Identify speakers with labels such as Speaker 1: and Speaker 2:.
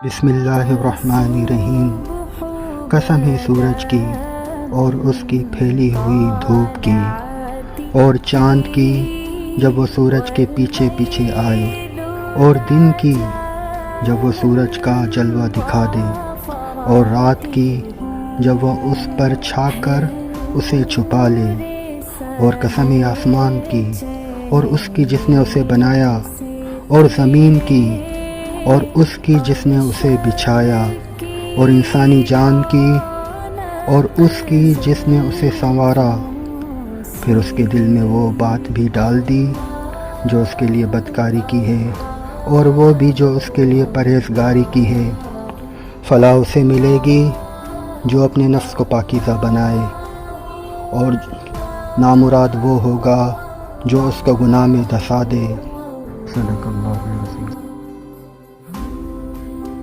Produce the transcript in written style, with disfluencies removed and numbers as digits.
Speaker 1: بسم اللہ الرحمن الرحیم۔ قسم ہے سورج کی اور اس کی پھیلی ہوئی دھوپ کی، اور چاند کی جب وہ سورج کے پیچھے پیچھے آئے، اور دن کی جب وہ سورج کا جلوہ دکھا دے، اور رات کی جب وہ اس پر چھا کر اسے چھپا لے، اور قسم ہے آسمان کی اور اس کی جس نے اسے بنایا، اور زمین کی اور اس کی جس نے اسے بچھایا، اور انسانی جان کی اور اس کی جس نے اسے سنوارا، پھر اس کے دل میں وہ بات بھی ڈال دی جو اس کے لیے بدکاری کی ہے، اور وہ بھی جو اس کے لیے پرہیزگاری کی ہے۔ فلاح اسے ملے گی جو اپنے نفس کو پاکیزہ بنائے، اور نامراد وہ ہوگا جو اس کو گناہ میں دھسا دے۔ صدق اللہ العظیم۔